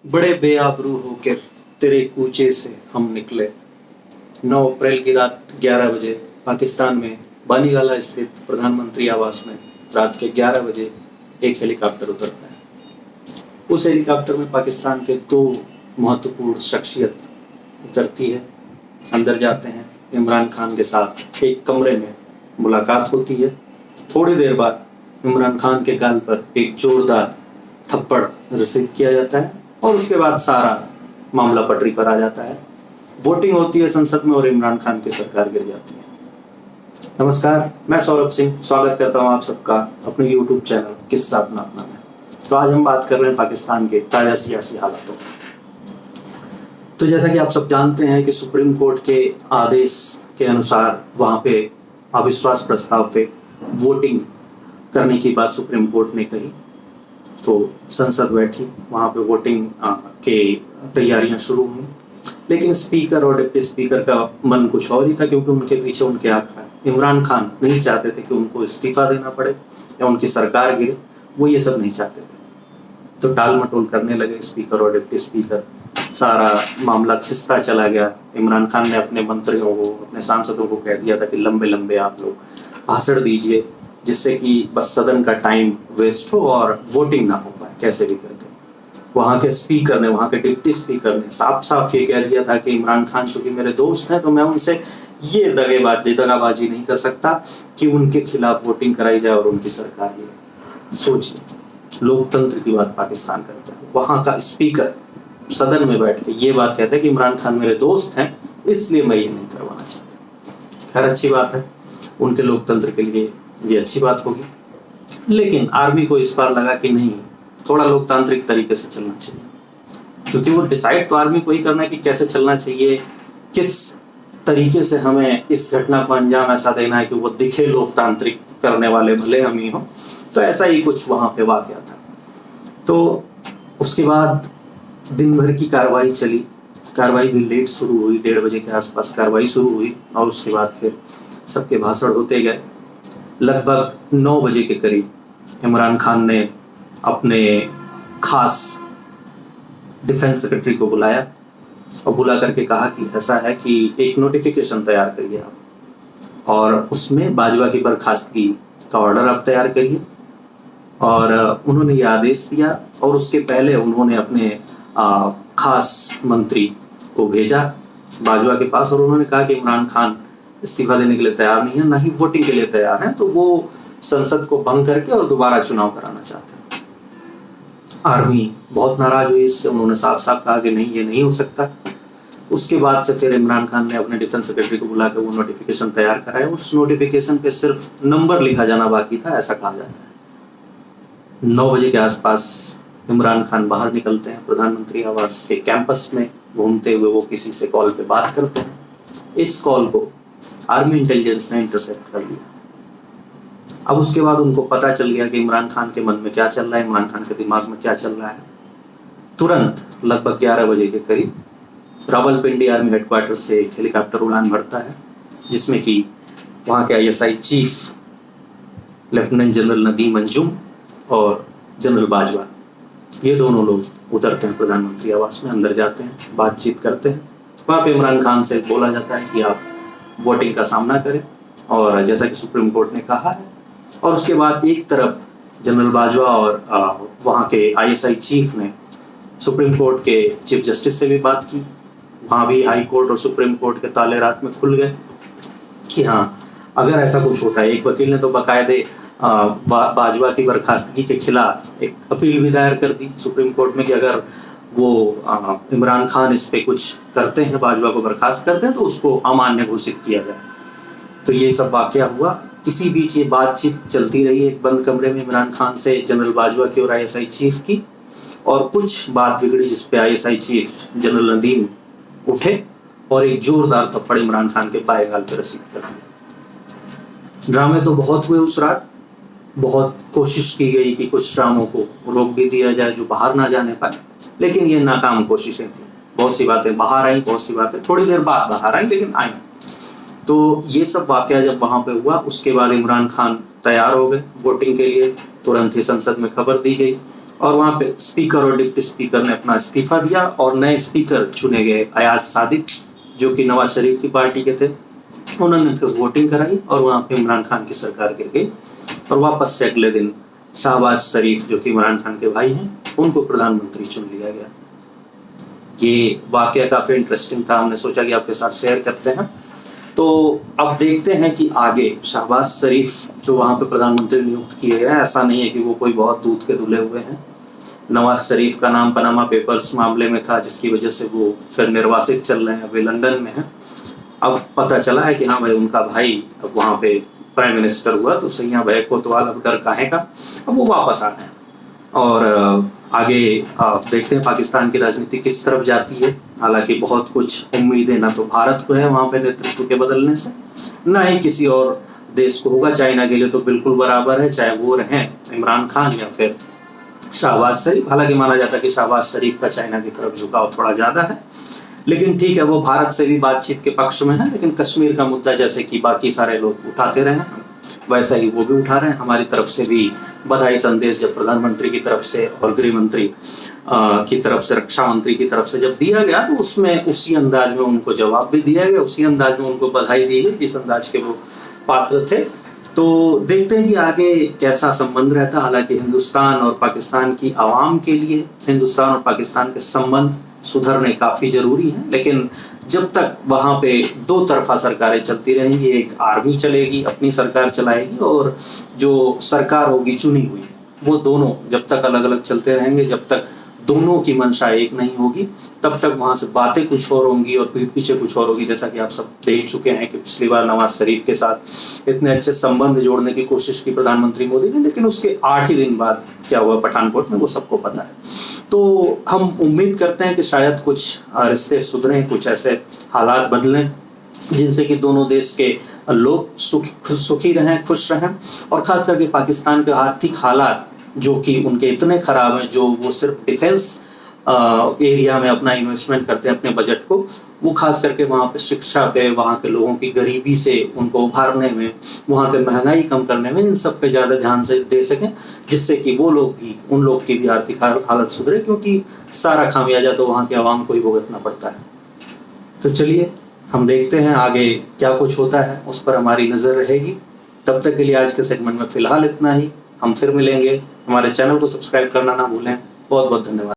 बड़े बेआबरू होकर तेरे कूचे से हम निकले। 9 अप्रैल की रात 11 बजे पाकिस्तान में बानीवाला स्थित प्रधानमंत्री आवास में रात के 11 बजे एक हेलीकॉप्टर उतरता है। उस हेलीकॉप्टर में पाकिस्तान के 2 महत्वपूर्ण शख्सियत उतरती है, अंदर जाते हैं। इमरान खान के साथ एक कमरे में मुलाकात होती है। थोड़ी देर बाद इमरान खान के गाल पर एक जोरदार थप्पड़ रसीद किया जाता है और उसके बाद सारा मामला पटरी पर आ जाता है। वोटिंग होती है संसद में और इमरान खान की सरकार गिर जाती है। नमस्कार, मैं सौरभ सिंह स्वागत करता हूं आप सबका अपने YouTube चैनल किस्सा अपना अपना में। तो आज हम बात कर रहे हैं पाकिस्तान के ताज़ा सियासी हालातों पर। तो जैसा कि आप सब जानते हैं कि सुप्रीम कोर्ट के आदेश के अनुसार वहाँ पे अविश्वास प्रस्ताव पे वोटिंग करने की बात सुप्रीम कोर्ट ने कही। तो संसद बैठी, वहाँ पे वोटिंग के तैयारियां शुरू हुई, लेकिन स्पीकर और डिप्टी स्पीकर का मन कुछ और ही था, क्योंकि उनके पीछे उनके आका है। इमरान खान नहीं चाहते थे कि उनको इस्तीफा देना पड़े या उनकी सरकार गिरे, वो ये सब नहीं चाहते थे। तो टाल मटोल करने लगे स्पीकर और डिप्टी स्पीकर। सारा मामला खिसता चला गया। इमरान खान ने अपने मंत्रियों को, अपने सांसदों को कह दिया था कि लंबे लंबे आप लोग भाषण दीजिए, जिससे कि बस सदन का टाइम वेस्ट हो और वोटिंग ना हो पाए कैसे भी करके। वहाँ के स्पीकर ने, वहाँ के डिप्टी स्पीकर ने साफ साफ ये कह दिया था कि इमरान खान चूंकि मेरे दोस्त हैं तो मैं उनसे ये दगाबाजी नहीं कर सकता कि उनके खिलाफ वोटिंग कराई जाए और उनकी सरकार गिरे। सोचिए, लोकतंत्र की बात पाकिस्तान करता है। वहाँ का स्पीकर सदन में बैठ के ये बात कहता है कि इमरान खान मेरे दोस्त हैं, इसलिए मैं ये नहीं करवाना चाहता। खैर, अच्छी बात है, उनके लोकतंत्र के लिए ये अच्छी बात होगी। लेकिन आर्मी को इस बार लगा कि नहीं, थोड़ा लोकतांत्रिक तरीके से चलना चाहिए, क्योंकि वो डिसाइड तो आर्मी को ही करना है कि कैसे चलना चाहिए, किस तरीके से हमें इस घटना को अंजाम ऐसा देना है कि वो दिखे लोकतांत्रिक करने वाले भले हम ही हों। तो ऐसा ही कुछ वहाँ पे वाकया था। तो उसके बाद दिन भर की कार्रवाई चली। कार्रवाई भी लेट शुरू हुई, 1:30 बजे के आसपास कार्रवाई शुरू हुई और उसके बाद फिर सबके भाषण होते गए। लगभग 9 बजे के करीब इमरान खान ने अपने खास डिफेंस सेक्रेटरी को बुलाया और बुला करके कहा कि ऐसा है कि एक नोटिफिकेशन तैयार करिए आप, और उसमें बाजवा की बर्खास्तगी का ऑर्डर आप तैयार करिए। और उन्होंने ये आदेश दिया और उसके पहले उन्होंने अपने खास मंत्री को भेजा बाजवा के पास और उन्होंने कहा कि इमरान खान इस्तीफा देने के लिए तैयार नहीं है, ना ही वोटिंग के लिए तैयार हैं, तो वो संसद को भंग करके और दोबारा चुनाव कराना चाहते हैं। आर्मी बहुत नाराज हुई इससे। उन्होंने साफ साफ कहा कि नहीं, ये नहीं हो सकता। उसके बाद से फिर इमरान खान ने अपने डिफेंस सेक्रेटरी को बुला कर वो नोटिफिकेशन तैयार कराया। उस नोटिफिकेशन पे सिर्फ नंबर लिखा जाना बाकी था, ऐसा कहा जाता है। 9 बजे के आसपास इमरान खान बाहर निकलते हैं। प्रधानमंत्री आवास के कैंपस में घूमते हुए वो किसी से कॉल पे बात करते हैं। इस कॉल को आर्मी इंटेलिजेंस ने इंटरसेप्ट कर लिया। अब उसके बाद उनको पता चल गया कि इमरान खान के मन में क्या चल रहा है, इमरान खान के दिमाग में क्या चल रहा है। तुरंत लगभग 11 बजे के करीब रावलपिंडी आर्मी हेडक्वार्टर से एक हेलीकॉप्टर उड़ान भरता है, जिसमें कि वहाँ के ISI chief lieutenant general Nadeem Anjum और जनरल बाजवा, ये दोनों लोग उतरते हैं प्रधानमंत्री आवास में, अंदर जाते हैं, बातचीत करते हैं। वहाँ पे इमरान खान से बोला जाता है कि आप वोटिंग का सामना करें, और जैसा कि सुप्रीम कोर्ट ने कहा है। और उसके बाद एक तरफ जनरल बाजवा और वहाँ के ISI चीफ ने सुप्रीम कोर्ट के चीफ जस्टिस से भी बात की। वहाँ भी हाई कोर्ट और सुप्रीम कोर्ट के ताले रात में खुल गए कि हाँ, अगर ऐसा कुछ होता है। एक वकील ने तो बाकायदे बाजवा की बर्खास्तगी के खिलाफ एक अपील भी दायर कर दी सुप्रीम कोर्ट में कि अगर वो इमरान खान इस पे कुछ करते हैं, बाजवा को बर्खास्त करते हैं, तो उसको अमान्य घोषित किया जाए। तो ये सब वाकया हुआ। इसी बीच ये बातचीत चलती रही एक बंद कमरे में इमरान खान से जनरल बाजवा की और ISI चीफ की, और कुछ बात बिगड़ी जिसपे ISI चीफ जनरल नदीम उठे और एक जोरदार थप्पड़ इमरान खान के बाएं गाल पर रसीद कर दिया। ड्रामे तो बहुत हुए उस रात। बहुत कोशिश की गई कि कुछ ड्रामों को रोक भी दिया जाए जो बाहर ना जाने पाए, लेकिन ये नाकाम कोशिशें थी। बहुत सी बातें बाहर आई, बहुत सी बातें थोड़ी देर बाद बाहर आई, लेकिन आई। तो ये सब वाकया जब वहाँ पे हुआ, उसके बाद इमरान खान तैयार हो गए वोटिंग के लिए। तुरंत ही संसद में खबर दी गई और वहाँ पे स्पीकर और डिप्टी स्पीकर ने अपना इस्तीफा दिया और नए स्पीकर चुने गए अयाज सादिक, जो कि नवाज शरीफ की पार्टी के थे। उन्होंने फिर वोटिंग कराई और वहाँ पे इमरान खान की सरकार गिर गई और वापस से अगले दिन शहबाज शरीफ, जो कि इमरान खान के भाई हैं, उनको प्रधानमंत्री चुन लिया गया। ये वाकया काफ़ी इंटरेस्टिंग था, हमने सोचा कि आपके साथ शेयर करते हैं। तो अब देखते हैं कि आगे शहबाज शरीफ जो वहाँ पे प्रधानमंत्री नियुक्त किए गए, ऐसा नहीं है कि वो कोई बहुत दूध के धुले हुए हैं। नवाज शरीफ का नाम पनामा पेपर्स मामले में था, जिसकी वजह से वो फिर निर्वासित चल रहे हैं, अभी लंदन में हैं। अब पता चला है कि हाँ भाई, उनका भाई अब वहाँ पे प्राइम मिनिस्टर हुआ, तो सैयां भाई कोतवाल अब डर काहे का, अब वो वापस आ रहे हैं। और आगे देखते हैं पाकिस्तान की राजनीति किस तरफ जाती है। हालांकि बहुत कुछ उम्मीदें ना तो भारत को है वहाँ पे नेतृत्व के बदलने से, ना ही किसी और देश को होगा। चाइना के लिए तो बिल्कुल बराबर है, चाहे वो रहें इमरान खान या फिर शहबाज शरीफ। हालांकि माना जाता है कि शहबाज शरीफ का चाइना की तरफ झुकाव थोड़ा ज़्यादा है, लेकिन ठीक है, वो भारत से भी बातचीत के पक्ष में है। लेकिन कश्मीर का मुद्दा जैसे कि बाकी सारे लोग उठाते रहे हैं, वैसा ही वो भी उठा रहे हैं। हमारी तरफ से भी बधाई संदेश जब प्रधानमंत्री की तरफ से और गृह मंत्री की तरफ से, रक्षा मंत्री की तरफ से जब दिया गया, तो उसमें उसी अंदाज में उनको जवाब भी दिया गया, उसी अंदाज में उनको बधाई दी गई जिस अंदाज के वो पात्र थे। तो देखते हैं कि आगे कैसा संबंध रहता। हालांकि हिंदुस्तान और पाकिस्तान की आवाम के लिए हिंदुस्तान और पाकिस्तान के संबंध सुधरने काफ़ी ज़रूरी हैं, लेकिन जब तक वहाँ पे दो तरफा सरकारें चलती रहेंगी, एक आर्मी चलेगी, अपनी सरकार चलाएगी, और जो सरकार होगी चुनी हुई, वो दोनों जब तक अलग अलग चलते रहेंगे, जब तक दोनों की मंशा एक नहीं होगी, तब तक वहाँ से बातें कुछ और होंगी और पीठ पीछे कुछ और होगी। जैसा कि आप सब देख चुके हैं कि पिछली बार नवाज शरीफ के साथ इतने अच्छे संबंध जोड़ने की कोशिश की प्रधानमंत्री मोदी ने, लेकिन उसके 8 ही दिन बाद क्या हुआ पठानकोट में, वो सबको पता है। तो हम उम्मीद करते हैं कि शायद कुछ रिश्ते सुधरें, कुछ ऐसे हालात बदलें जिनसे कि दोनों देश के लोग सुखी रहें, खुश रहें, और खास करके पाकिस्तान के आर्थिक हालात जो कि उनके इतने खराब हैं, जो वो सिर्फ डिफेंस एरिया में अपना इन्वेस्टमेंट करते हैं अपने बजट को, वो खास करके वहाँ पे शिक्षा पे, वहाँ के लोगों की गरीबी से उनको उभारने में, वहाँ के महंगाई कम करने में, इन सब पे ज़्यादा ध्यान से दे सकें, जिससे कि वो लोग भी, उन लोग की भी आर्थिक हालत सुधरे, क्योंकि सारा खामियाजा तो वहाँ के आवाम को ही भुगतना पड़ता है। तो चलिए हम देखते हैं आगे क्या कुछ होता है, उस पर हमारी नज़र रहेगी। तब तक के लिए आज के सेगमेंट में फ़िलहाल इतना ही। हम फिर मिलेंगे। हमारे चैनल को सब्सक्राइब करना ना भूलें। बहुत बहुत धन्यवाद।